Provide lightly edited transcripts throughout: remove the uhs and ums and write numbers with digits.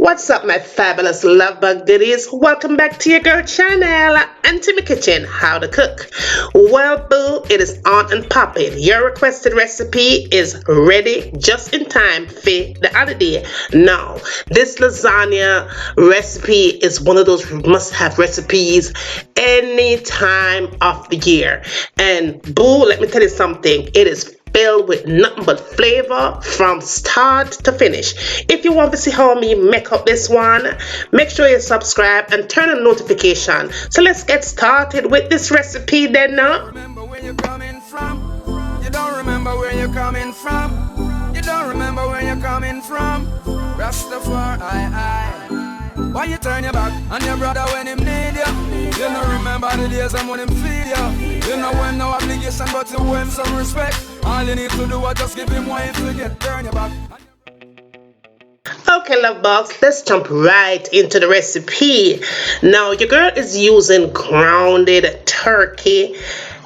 What's up, my fabulous love bug goodies? Welcome back to your girl channel and to my kitchen, how to cook. Well, boo, it is on and popping. Your requested recipe is ready just in time for the holiday. Now, this lasagna recipe is one of those must-have recipes any time of the year. And boo, let me tell you something. It is filled with nothing but flavor from start to finish. If you want to see how me make up this one, make sure you subscribe and turn on notification. So let's get started with this recipe then now. Remember where you're coming from. You don't remember where you're coming from. You don't remember where you're coming from. Rastafari, why you turn your back on your brother when him need you? You don't remember the days and when him feed you. You know when no obligation but to owe him some respect. All you need to do is just give him one to get turn your back. Okay, love bugs, let's jump right into the recipe. Now, your girl is using grounded turkey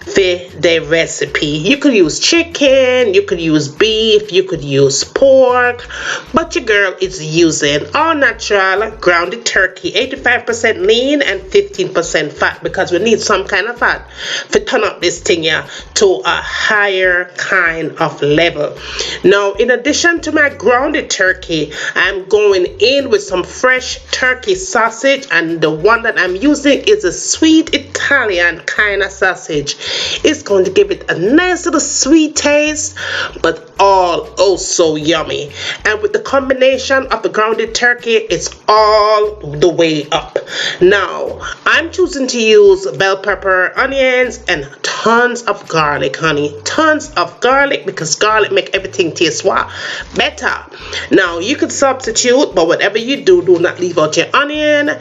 for the recipe. You could use chicken, you could use beef, you could use pork, but your girl is using all natural grounded turkey, 85% lean and 15% fat, because we need some kind of fat to turn up this thing here to a higher kind of level. Now, in addition to my grounded turkey, I'm going in with some fresh turkey sausage, and the one that I'm using is a sweet Italian kind of sausage. It's going to give it a nice little sweet taste, but all also yummy. And with the combination of the grounded turkey, it's all the way up. Now, I'm choosing to use bell pepper, onions, and tons of garlic, honey. Tons of garlic, because garlic make everything taste better. Now, you could substitute, but whatever you do, do not leave out your onion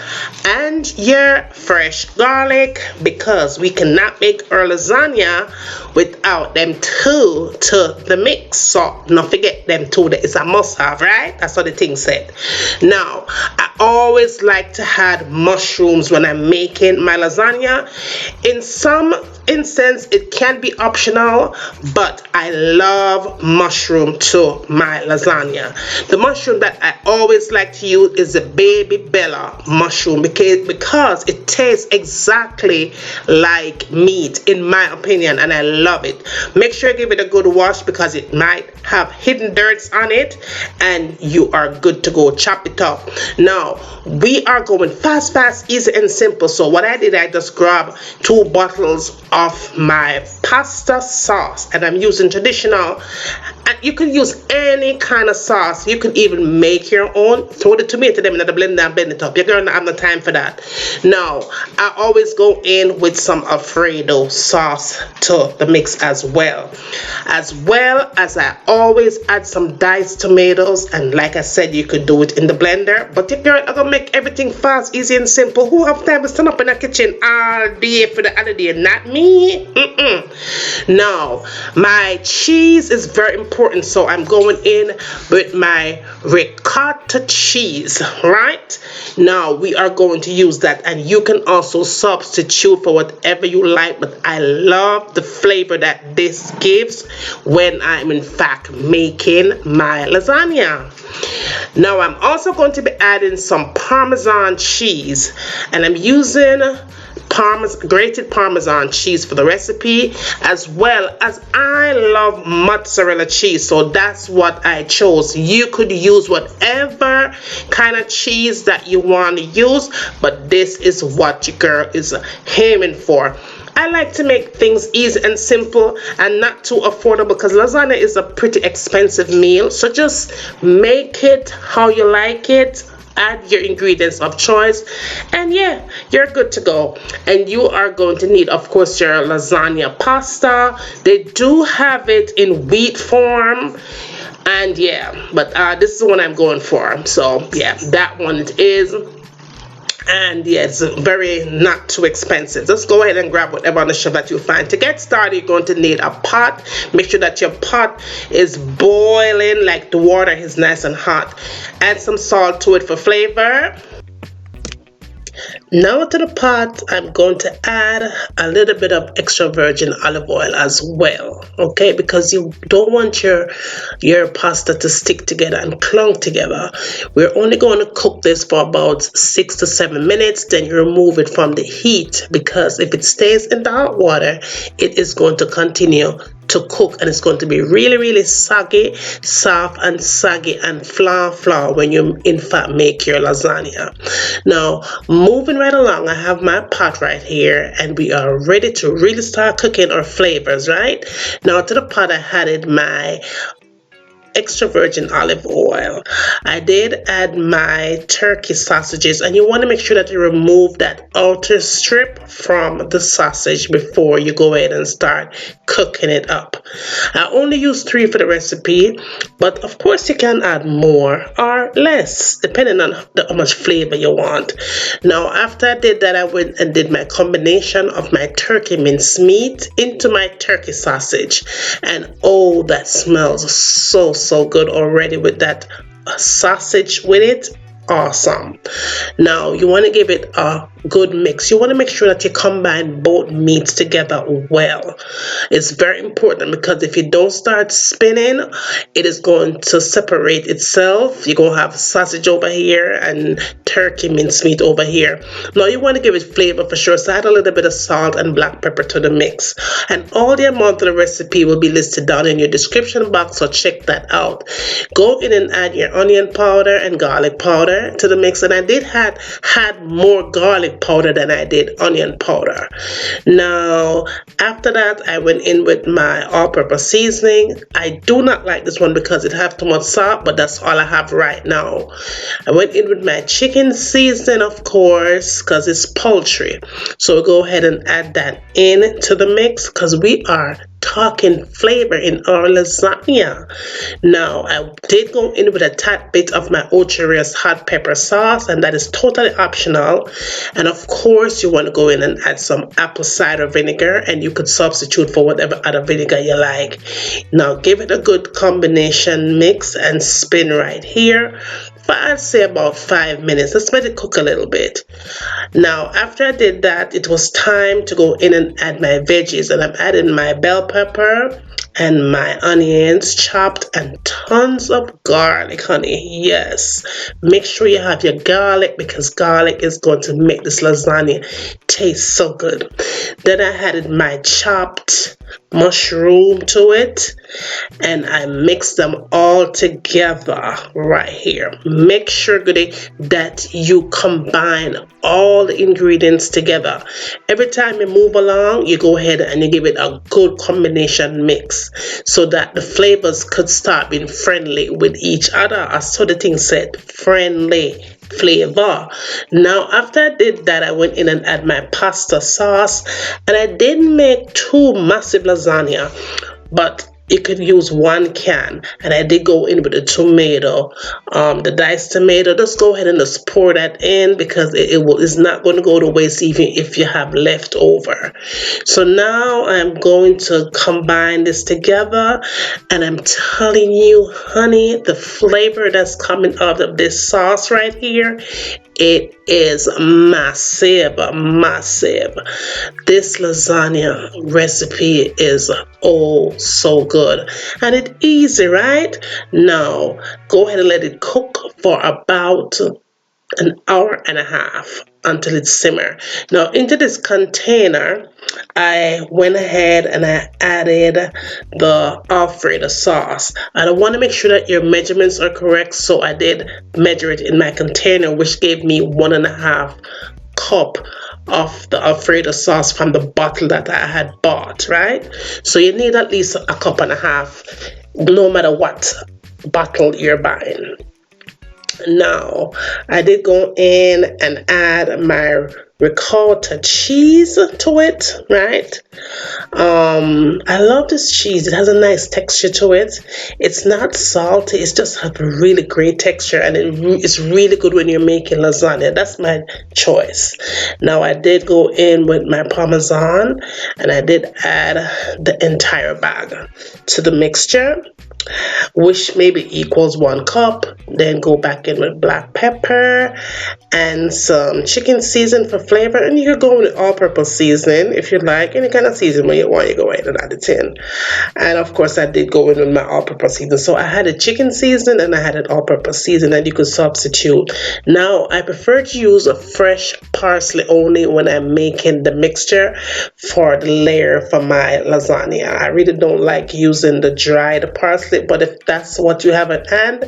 and your fresh garlic, because we cannot make our lasagna without them two to the mix. So don't forget them two, that is a must have, right? That's what the thing said. Now, I always like to add mushrooms when I'm making my lasagna. In some instance, it can be optional, but I love mushroom to my lasagna. The mushroom that I always like to use is the baby bella mushroom, because it tastes exactly like meat, in my opinion, and I love it. Make sure you give it a good wash, because it might have hidden dirts on it, and you are good to go. Chop it up. Now, we are going fast, easy, and simple. So what I did, I just grabbed 2 bottles of my pasta sauce, and I'm using traditional, and you can use any kind of sauce. You can even make your own. Throw the tomato them in the blender and blend it up. Your girl don't have no time for that. Now, I always go in with some Alfredo sauce to the mix as well as I always add some diced tomatoes. And like I said, you could do it in the blender, but if you're gonna make everything fast, easy, and simple, who have time to stand up in the kitchen all day for the holiday? Not me. Now, my cheese is very important, so I'm going in with my ricotta cheese. Right now, we are going to use that, and you can also substitute for whatever you like, but I love the flavor that this gives when I'm in fact making my lasagna. Now, I'm also going to be adding some Parmesan cheese, and I'm using grated Parmesan cheese for the recipe, as well as I love mozzarella cheese, so that's what I chose. You could use whatever kind of cheese that you want to use, but this is what your girl is aiming for. I like to make things easy and simple and not too affordable, because lasagna is a pretty expensive meal. So just make it how you like it. Add your ingredients of choice, and yeah, you're good to go. And you are going to need, of course, your lasagna pasta. They do have it in wheat form, and yeah, but this is the one I'm going for. So yeah, that one it is. And yeah, it's very not too expensive. Just go ahead and grab whatever on the shelf that you find. To get started, you're going to need a pot. Make sure that your pot is boiling, like the water is nice and hot. Add some salt to it for flavor. Now to the pot, I'm going to add a little bit of extra virgin olive oil as well, okay? Because you don't want your pasta to stick together and clump together. We're only going to cook this for about 6 to 7 minutes, then you remove it from the heat, because if it stays in the hot water, it is going to continue to cook, and it's going to be really soggy, soft and saggy and flour when you in fact make your lasagna. Now moving right along, I have my pot right here, and we are ready to really start cooking our flavors. Right now to the pot, I added my extra virgin olive oil. I did add my turkey sausages, and you want to make sure that you remove that outer strip from the sausage before you go ahead and start cooking it up. I only use 3 for the recipe, but of course you can add more or less depending on how much flavor you want. Now after I did that, I went and did my combination of my turkey mincemeat into my turkey sausage, and oh, that smells so good already with that sausage with it. Awesome. Now you want to give it a good mix. You want to make sure that you combine both meats together well. It's very important, because if you don't start spinning, it is going to separate itself. You're going to have sausage over here and turkey mincemeat over here. Now you want to give it flavor for sure, so add a little bit of salt and black pepper to the mix, and all the amount of the recipe will be listed down in your description box, so check that out. Go in and add your onion powder and garlic powder to the mix, and I did had more garlic powder than I did onion powder. Now after that, I went in with my all-purpose seasoning. I do not like this one because it has too much salt, but that's all I have right now. I went in with my chicken seasoning, of course, because it's poultry, so we'll go ahead and add that in to the mix, because we are talking flavor in our lasagna. Now I did go in with a tad bit of my Ocheria's hot pepper sauce, and that is totally optional. And of course you want to go in and add some apple cider vinegar, and you could substitute for whatever other vinegar you like. Now give it a good combination mix and spin right here for, I'd say, about 5 minutes. Let's let it cook a little bit. Now after I did that, it was time to go in and add my veggies, and I'm adding my bell pepper and my onions chopped, and tons of garlic, honey. Yes, make sure you have your garlic, because garlic is going to make this lasagna taste so good. Then I added my chopped mushroom to it, and I mixed them all together right here. Make sure that you combine all the ingredients together. Every time you move along, you go ahead and you give it a good combination mix, so that the flavors could start being friendly with each other. As so the thing said, friendly flavor. Now after I did that, I went in and add my pasta sauce, and I didn't make 2 massive lasagna, but you could use 1 can, and I did go in with the tomato, the diced tomato. Just go ahead and just pour that in, because it's not going to go to waste even if you have leftover. So now I'm going to combine this together, and I'm telling you, honey, the flavor that's coming out of this sauce right here, it is massive. This lasagna recipe is oh so good, and it's easy, right? Now go ahead and let it cook for about an hour and a half until it simmer. Now into this container, I went ahead and I added the Alfredo sauce. I want to make sure that your measurements are correct, so I did measure it in my container, which gave me 1.5 cup of the Alfredo sauce from the bottle that I had bought, right? So you need at least 1.5 cups, no matter what bottle you're buying. Now I did go in and add my ricotta cheese to it, right? I love this cheese. It has a nice texture to it. It's not salty, it's just have a really great texture, and it's really good when you're making lasagna. That's my choice. Now I did go in with my parmesan, and I did add the entire bag to the mixture. which maybe equals 1 cup. Then go back in with black pepper and some chicken season for flavor. And you could go with all-purpose season if you like. Any kind of season when you want, you go ahead and add it in. And of course, I did go in with my all-purpose season. So I had a chicken season and I had an all-purpose season, and you could substitute. Now, I prefer to use a fresh parsley only when I'm making the mixture for the layer for my lasagna. I really don't like using the dried parsley, but if that's what you have at hand,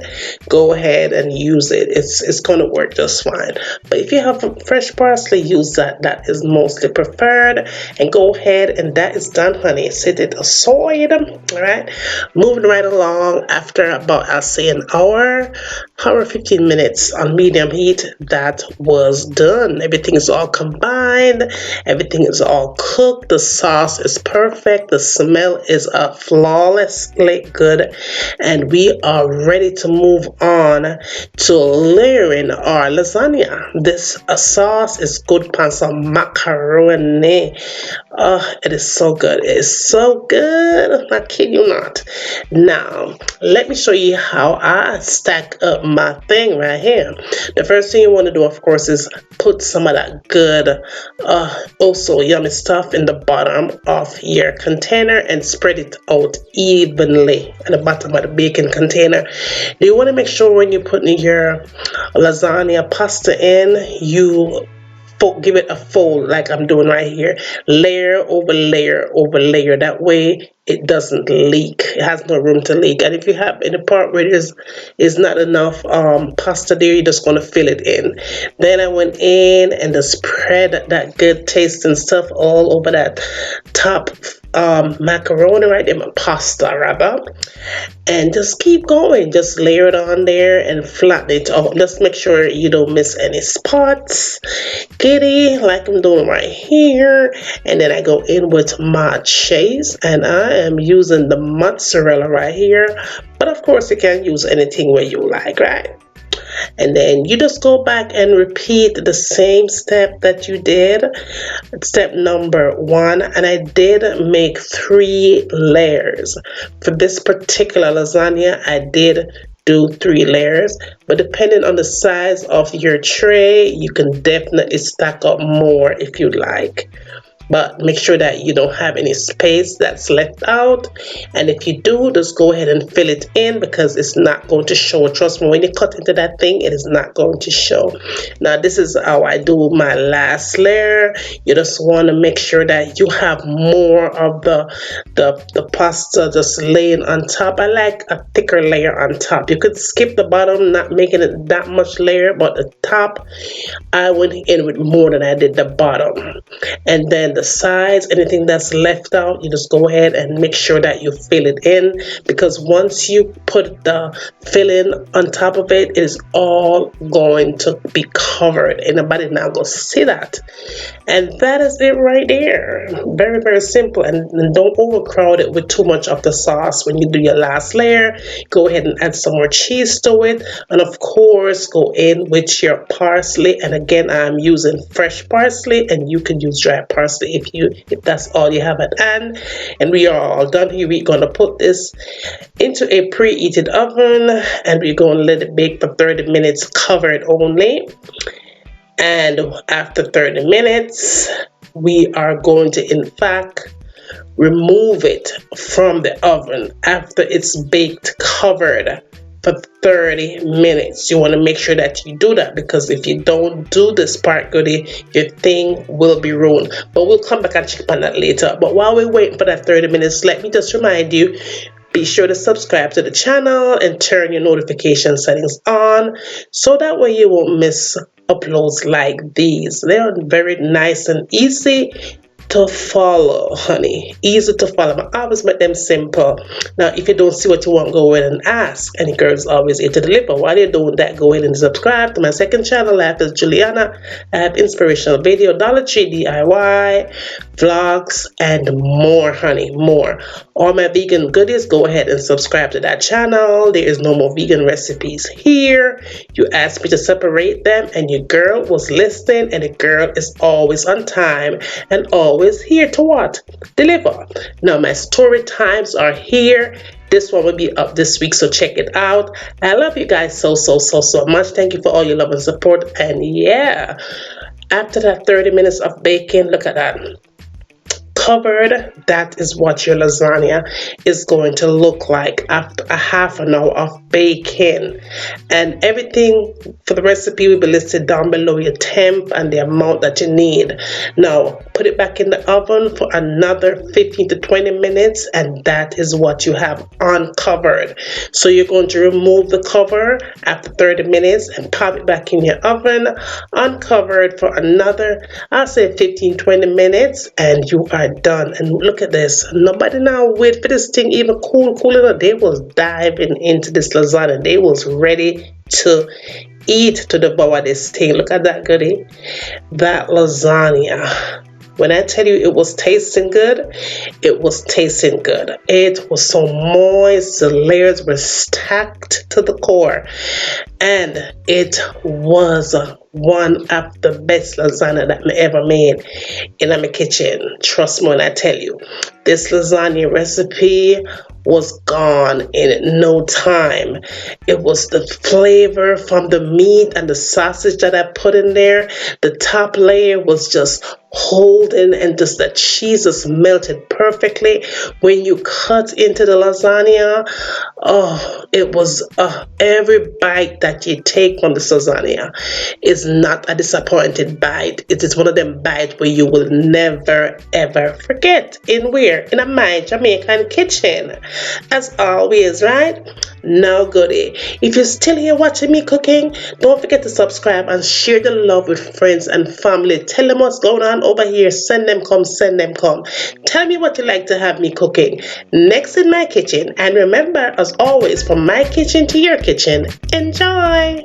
go ahead and use it. It's going to work just fine. But if you have fresh parsley, use that. That is mostly preferred. And go ahead, and that is done, honey. Set it aside. All right. Moving right along. After about, I'll say, an hour 15 minutes on medium heat, that was done. Everything is all combined. Everything is all cooked. The sauce is perfect. The smell is flawlessly good. And we are ready to move on to layering our lasagna. This sauce is good pan some macaroni. Oh, it is so good. It is so good. I kid you not. Now, let me show you how I stack up my thing right here. The first thing you want to do, of course, is put some of that good, also yummy stuff in the bottom of your container and spread it out evenly at the bottom of the baking container. Do you want to make sure when you put your lasagna pasta in, you give it a fold like I'm doing right here, layer over layer over layer. That way it doesn't leak. It has no room to leak. And if you have any part where there's is not enough pasta there, you're just going to fill it in. Then I went in and just spread that good tasting stuff all over that top macaroni right there, my pasta rather, and just keep going. Just layer it on there and flatten it out. Just make sure you don't miss any spots. Giddy like I'm doing right here. And then I go in with my cheese, and I am using the mozzarella right here, but of course you can use anything where you like, right? And then you just go back and repeat the same step that you did, step number 1. And I did make 3 layers for this particular lasagna. I did do 3 layers, but depending on the size of your tray, you can definitely stack up more if you like. But make sure that you don't have any space that's left out. And if you do, just go ahead and fill it in, because it's not going to show. Trust me, when you cut into that thing, it is not going to show. Now, this is how I do my last layer. You just want to make sure that you have more of the pasta just laying on top. I like a thicker layer on top. You could skip the bottom, not making it that much layer, but the top, I went in with more than I did the bottom. And then the sides, anything that's left out, you just go ahead and make sure that you fill it in, because once you put the filling on top of it, it is all going to be covered and nobody now go see that. And that is it right there. Very, very simple. And don't overcrowd it with too much of the sauce. When you do your last layer, go ahead and add some more cheese to it, and of course go in with your parsley. And again, I'm using fresh parsley, and you can use dry parsley if that's all you have at hand. And we are all done here. We're going to put this into a preheated oven, and we're going to let it bake for 30 minutes covered only. And after 30 minutes, we are going to, in fact, remove it from the oven after it's baked covered for 30 minutes. You want to make sure that you do that, because if you don't do this part, goodie, your thing will be ruined. But we'll come back and check on that later. But while we're waiting for that 30 minutes, let me just remind you, be sure to subscribe to the channel and turn your notification settings on, so that way you won't miss uploads like these. They are very nice and easy to follow, honey. Easy to follow. I always make them simple. Now, if you don't see what you want, go ahead and ask. And girls always here to deliver. While you're doing that, go ahead and subscribe to my second channel, Life is Juliana. I have inspirational video, Dollar Tree DIY, vlogs, and more, honey, more. All my vegan goodies, go ahead and subscribe to that channel. There is no more vegan recipes here. You asked me to separate them, and your girl was listening, and the girl is always on time and always always here to what? Deliver. Now my story times are here. This one will be up this week, so check it out. I love you guys so much. Thank you for all your love and support. And yeah, after that 30 minutes of baking, look at that. Covered, that is what your lasagna is going to look like after a half an hour of baking. And everything for the recipe will be listed down below, your temp and the amount that you need. Now put it back in the oven for another 15 to 20 minutes, and that is what you have uncovered. So you're going to remove the cover after 30 minutes and pop it back in your oven uncovered for another, I'll say 15-20 minutes, and you are done. And look at this. Nobody now wait for this thing even cool enough. They was diving into this lasagna. They was ready to eat, to devour this thing. Look at that goodie. That lasagna. When I tell you it was tasting good, it was tasting good. It was so moist. The layers were stacked to the core. And it was one of the best lasagna that I ever made in my kitchen. Trust me when I tell you. This lasagna recipe was gone in no time. It was the flavor from the meat and the sausage that I put in there. The top layer was just holding, and just the cheese is melted perfectly. When you cut into the lasagna, oh, it was every bite that you take from the lasagna is not a disappointed bite. It is one of them bites where you will never ever forget. In where? In my Jamaican kitchen, as always, right? Now goodie, if you're still here watching me cooking, don't forget to subscribe and share the love with friends and family. Tell them what's going on over here. Send them come. Tell me what you like to have me cooking next in my kitchen. And remember, as always, from my kitchen to your kitchen, enjoy.